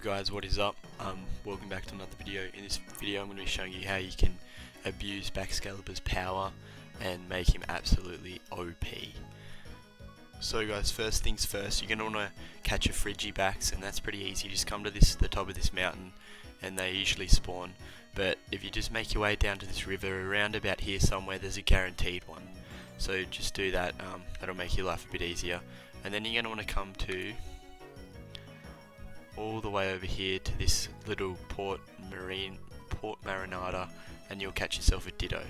guys, what is up? Welcome back to another video. In this video I'm going to be showing you how you can abuse Baxcalibur's power and make him absolutely OP. So guys, first things first, you're going to want to catch a Frigibax, and that's pretty easy. Just come to the top of this mountain and they usually spawn, but if you just make your way down to this river around about here somewhere, there's a guaranteed one. So just do that, that'll make your life a bit easier. And then you're going to want to come to all the way over here to this little Port Marinata, and you'll catch yourself a Ditto,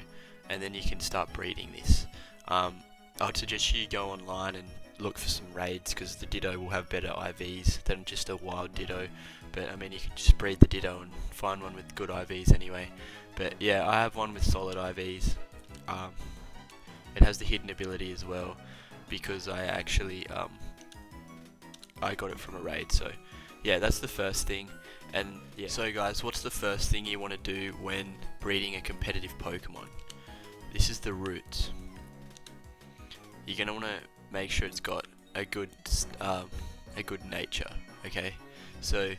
and then you can start breeding this. I'd suggest you go online and look for some raids, because the Ditto will have better IVs than just a wild Ditto. But I mean, you can just breed the Ditto and find one with good IVs anyway. But yeah, I have one with solid IVs. It has the hidden ability as well, because I actually I got it from a raid. So yeah, that's the first thing. And yeah, so guys, what's the first thing you want to do when breeding a competitive Pokemon? This is the roots. You're gonna want to make sure it's got a good nature. Okay, so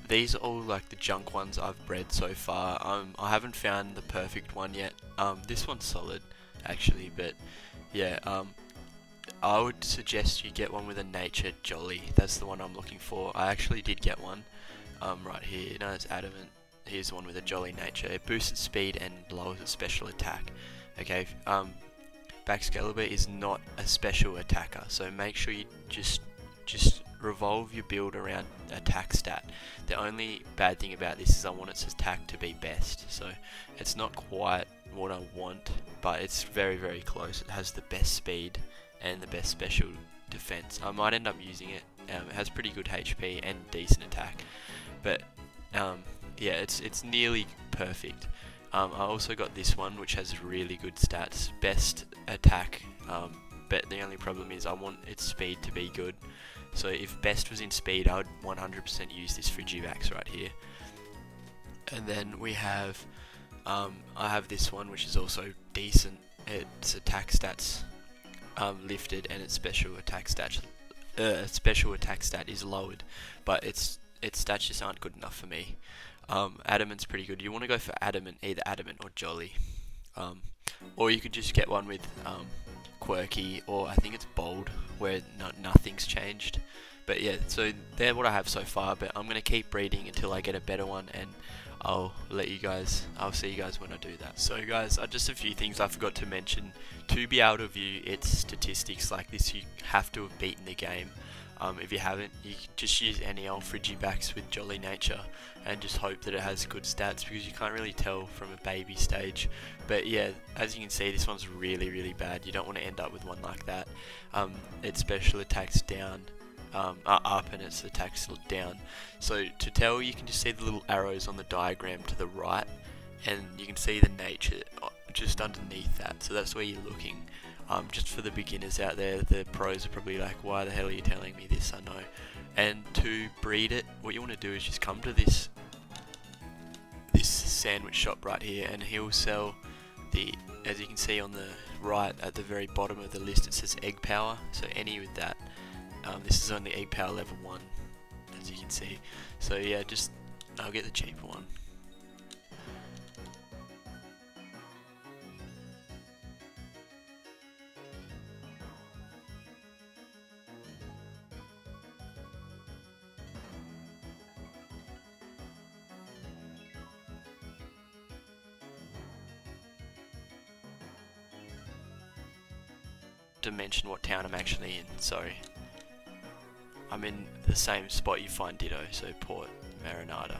these are all like the junk ones I've bred so far. I haven't found the perfect one yet. This one's solid actually, but yeah, I would suggest you get one with a nature jolly. That's the one I'm looking for. I actually did get one right here. No, it's adamant. Here's the one with a jolly nature. It boosts its speed and lowers its special attack. Okay, Baxcalibur is not a special attacker, so make sure you just revolve your build around attack stat. The only bad thing about this is I want its attack to be best, so it's not quite what I want, but it's very, very close. It has the best speed and the best special defense. I might end up using it. It has pretty good HP and decent attack, but yeah, it's nearly perfect. I also got this one, which has really good stats, best attack, but the only problem is I want its speed to be good. So if best was in speed, I would 100% use this Frigibax right here. And then we have, I have this one, which is also decent. Its attack stats lifted, and its special attack stat is lowered, but its stats just aren't good enough for me. Adamant's pretty good. You want to go for Adamant, either Adamant or Jolly, or you could just get one with Quirky, or I think it's Bold, where nothing's changed. But yeah, so they're what I have so far, but I'm going to keep breeding until I get a better one, and I'll see you guys when I do that. So guys, just a few things I forgot to mention. To be able to view its statistics like this, you have to have beaten the game. If you haven't, you can just use any old Frigibax with Jolly Nature and just hope that it has good stats, because you can't really tell from a baby stage. But yeah, as you can see, this one's really, really bad. You don't want to end up with one like that. Its special attack's down, up, and its attack's down. So to tell, you can just see the little arrows on the diagram to the right, and you can see the nature just underneath that. So that's where you're looking. Just for the beginners out there, the pros are probably like, why the hell are you telling me this? I know. And to breed it, what you want to do is just come to this sandwich shop right here, and he'll sell as you can see on the right at the very bottom of the list, it says egg power. So any with that, this is only egg power level 1, as you can see. So yeah, I'll get the cheaper one. To mention what town I'm actually in, sorry. I'm in the same spot you find Ditto, so Port Marinata.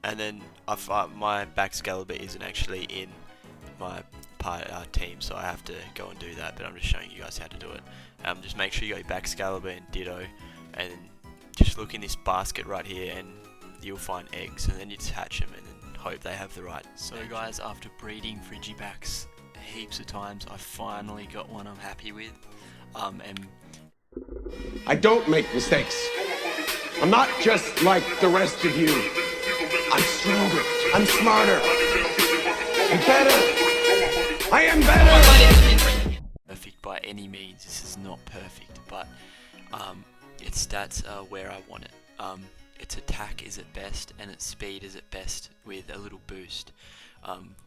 And then my Baxcalibur isn't actually in my team, so I have to go and do that, but I'm just showing you guys how to do it. Just make sure you go Baxcalibur and Ditto, and just look in this basket right here, and you'll find eggs, and then you just hatch them and then hope they have the right. So guys, after breeding Frigibax heaps of times, I finally got one I'm happy with. And I don't make mistakes. I'm not just like the rest of you. I'm stronger. I'm smarter. I'm better. I am better. Perfect by any means. This is not perfect, but its stats are where I want it. Its attack is at best, and its speed is at best with a little boost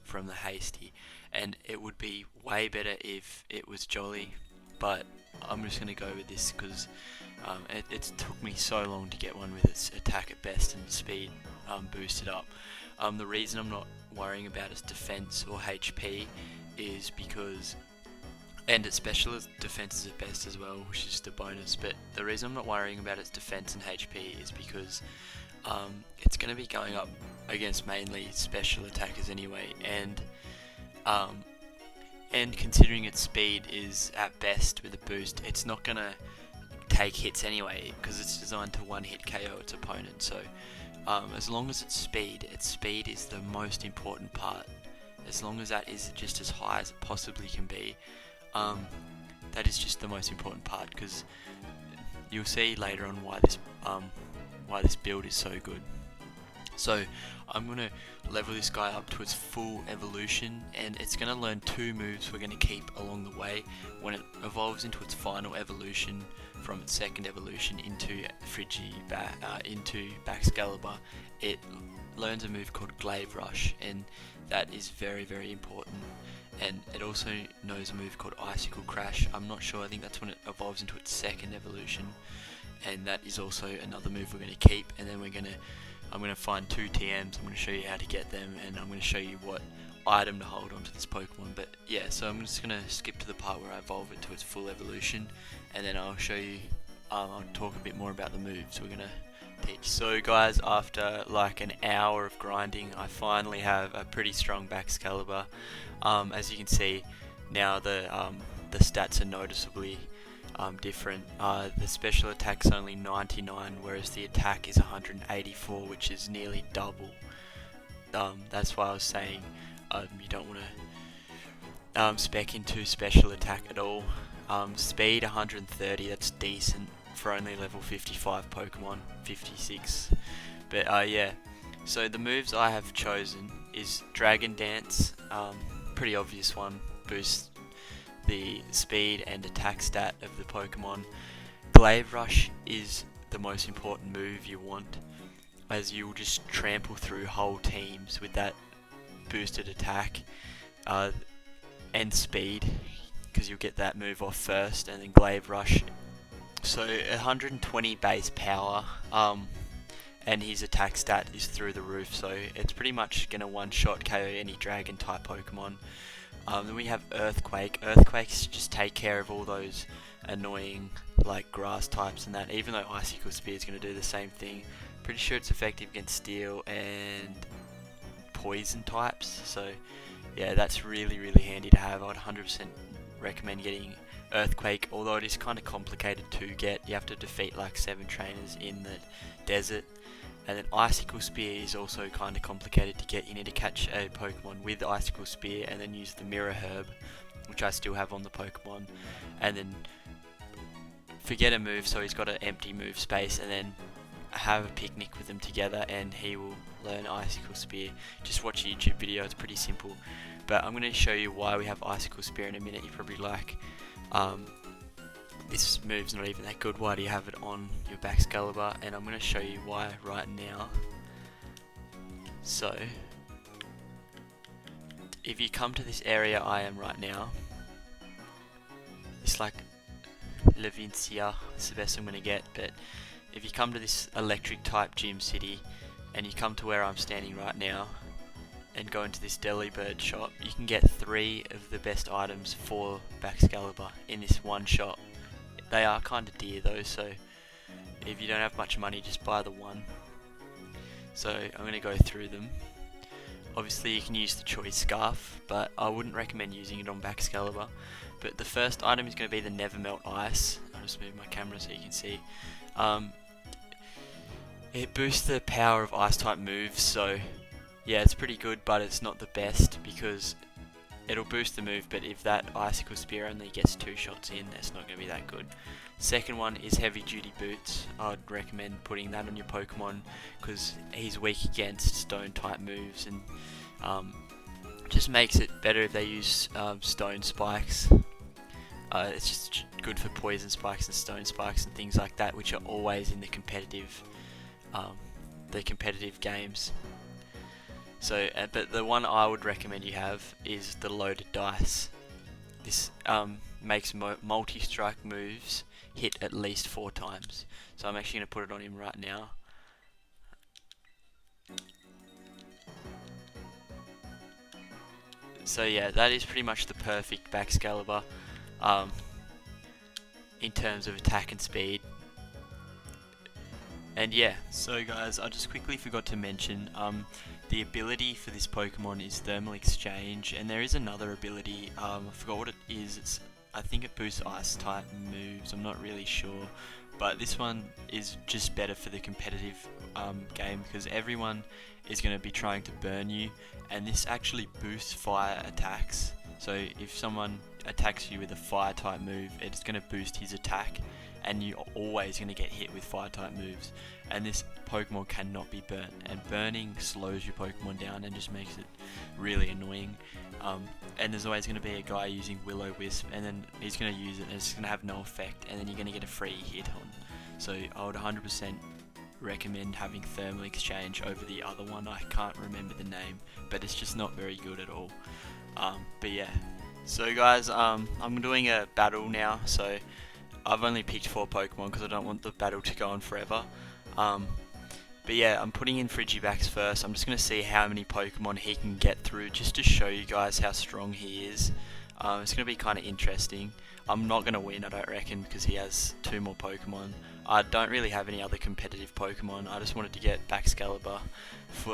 from the hasty. And it would be way better if it was jolly, but I'm just going to go with this because it took me so long to get one with its attack at best and speed boosted up. The reason I'm not worrying about its defense or HP is because, and its special defense is at best as well, which is just a bonus, but the reason I'm not worrying about its defense and HP is because it's going to be going up against mainly special attackers anyway, and considering its speed is at best with a boost, it's not going to take hits anyway because it's designed to one hit KO its opponent. So as long as its speed is the most important part. As long as that is just as high as it possibly can be, that is just the most important part, because you'll see later on why this build is so good. So I'm going to level this guy up to its full evolution, and it's going to learn 2 moves we're going to keep along the way. When it evolves into its final evolution from its second evolution into into Baxcalibur, it learns a move called Glaive Rush, and that is very, very important. And it also knows a move called Icicle Crash. I'm not sure, I think that's when it evolves into its second evolution, and that is also another move we're going to keep. And then I'm going to find 2 TMs, I'm going to show you how to get them, and I'm going to show you what item to hold onto this Pokemon. But yeah, so I'm just going to skip to the part where I evolve it to its full evolution, and then I'll show you, I'll talk a bit more about the moves we're going to teach. So guys, after like an hour of grinding, I finally have a pretty strong Baxcalibur. As you can see now, the stats are noticeably different. The special attack's only 99, whereas the attack is 184, which is nearly double. That's why I was saying you don't want to spec into special attack at all. Speed 130, that's decent for only level 55 Pokemon, 56. But yeah, so the moves I have chosen is Dragon Dance, pretty obvious one, boosts the speed and attack stat of the Pokemon. Glaive Rush is the most important move you want, as you will just trample through whole teams with that boosted attack and speed, because you'll get that move off first, and then Glaive Rush. So 120 base power, and his attack stat is through the roof, so it's pretty much going to one-shot KO any dragon type Pokemon. Then we have Earthquake. Earthquakes just take care of all those annoying like grass types and that, even though Icicle Spear is going to do the same thing. Pretty sure it's effective against steel and poison types, so yeah, that's really, really handy to have. I would 100% recommend getting Earthquake, although it is kind of complicated to get. You have to defeat like 7 trainers in the desert. And then Icicle Spear is also kind of complicated to get. You need to catch a Pokemon with Icicle Spear and then use the Mirror Herb, which I still have on the Pokemon, and then forget a move so he's got an empty move space, and then have a picnic with them together and he will learn Icicle Spear. Just watch a YouTube video, it's pretty simple. But I'm going to show you why we have Icicle Spear in a minute. You're probably like, this move's not even that good, why do you have it on your Baxcalibur? And I'm going to show you why right now. So, if you come to this area I am right now, it's like Levincia, it's the best I'm going to get, but if you come to this electric type gym city, and you come to where I'm standing right now, and go into this Delibird shop, you can get 3 of the best items for Baxcalibur in this one shop. They are kind of dear though, so if you don't have much money, just buy the one. So I'm going to go through them. Obviously you can use the Choice Scarf, but I wouldn't recommend using it on Baxcalibur. But the first item is going to be the Never Melt Ice. I'll just move my camera so you can see. It boosts the power of Ice type moves, so yeah, it's pretty good, but it's not the best because it'll boost the move, but if that Icicle Spear only gets 2 shots in, that's not going to be that good. Second one is Heavy Duty Boots. I'd recommend putting that on your Pokemon because he's weak against stone type moves, and just makes it better if they use stone spikes. It's just good for poison spikes and stone spikes and things like that, which are always in the competitive games. So, but the one I would recommend you have is the loaded dice. This makes multi-strike moves hit at least 4 times. So I'm actually going to put it on him right now. So yeah, that is pretty much the perfect Baxcalibur in terms of attack and speed. And yeah, so guys, I just quickly forgot to mention the ability for this Pokemon is Thermal Exchange, and there is another ability, I forgot what it is. I think it boosts Ice type moves, I'm not really sure, but this one is just better for the competitive game because everyone is going to be trying to burn you, and this actually boosts fire attacks. So if someone attacks you with a fire type move, it's going to boost his attack, and you're always going to get hit with fire type moves, and this Pokemon cannot be burnt, and burning slows your Pokemon down and just makes it really annoying. And there's always going to be a guy using Will-O-Wisp, and then he's going to use it and it's going to have no effect, and then you're going to get a free hit on. So I would 100% recommend having Thermal Exchange over the other one. I can't remember the name, but it's just not very good at all. But yeah, so guys, I'm doing a battle now, so I've only picked 4 Pokemon because I don't want the battle to go on forever. But yeah, I'm putting in Frigibax first. I'm just going to see how many Pokemon he can get through, just to show you guys how strong he is. It's going to be kind of interesting. I'm not going to win, I don't reckon, because he has 2 more Pokemon. I don't really have any other competitive Pokemon. I just wanted to get Baxcalibur.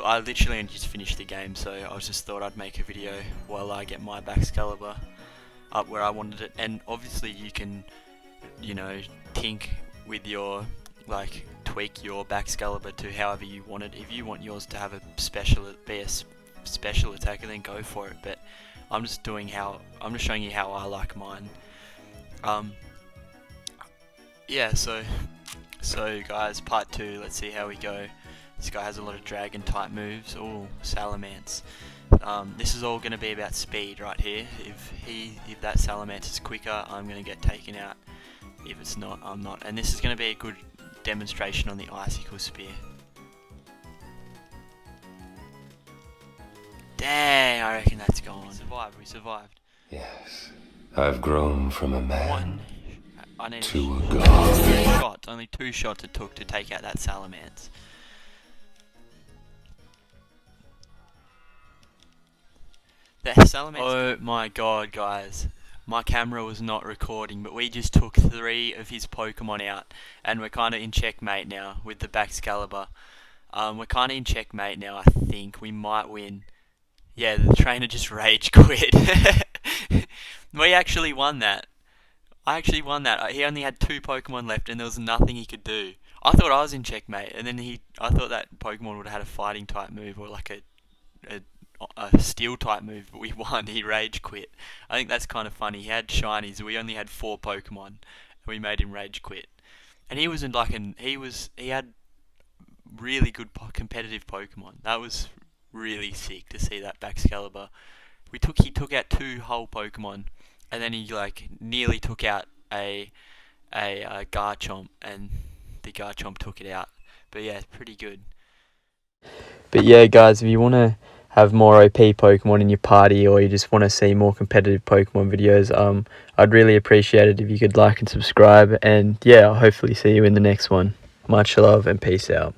I literally just finished the game, so I just thought I'd make a video while I get my Baxcalibur up where I wanted it. And obviously you can, you know, think with your, like, tweak your Baxcalibur to however you want it. If you want yours to have a special attacker, then go for it. But I'm just showing you how I like mine. Yeah, so guys, part 2, let's see how we go. This guy has a lot of dragon type moves. Oh, Salamence. This is all going to be about speed right here. If that Salamence is quicker, I'm going to get taken out. If it's not, I'm not. And this is going to be a good demonstration on the Icicle Spear. Dang, I reckon that's gone. We survived. Yes, I've grown from a man to a god. Only 2 shots it took to take out that Salamence. The Salamence. Oh my god, guys. My camera was not recording, but we just took 3 of his Pokemon out, and we're kind of in checkmate now with the Baxcalibur. We're kind of in checkmate now, I think. We might win. Yeah, the trainer just rage quit. We actually won that. I actually won that. He only had 2 Pokemon left, and there was nothing he could do. I thought I was in checkmate, and then I thought that Pokemon would have had a fighting type move, or like a steel type move, but we won. He rage quit. I think that's kind of funny. He had shinies, we only had 4 Pokemon, and we made him rage quit. And he was in like he had really good competitive Pokemon. That was really sick to see that Baxcalibur. He took out 2 whole Pokemon, and then he like nearly took out a Garchomp, and the Garchomp took it out. But yeah, pretty good. But yeah, guys, if you want to have more OP Pokemon in your party, or you just want to see more competitive Pokemon videos, I'd really appreciate it if you could like and subscribe, and yeah, I'll hopefully see you in the next one. Much love and peace out.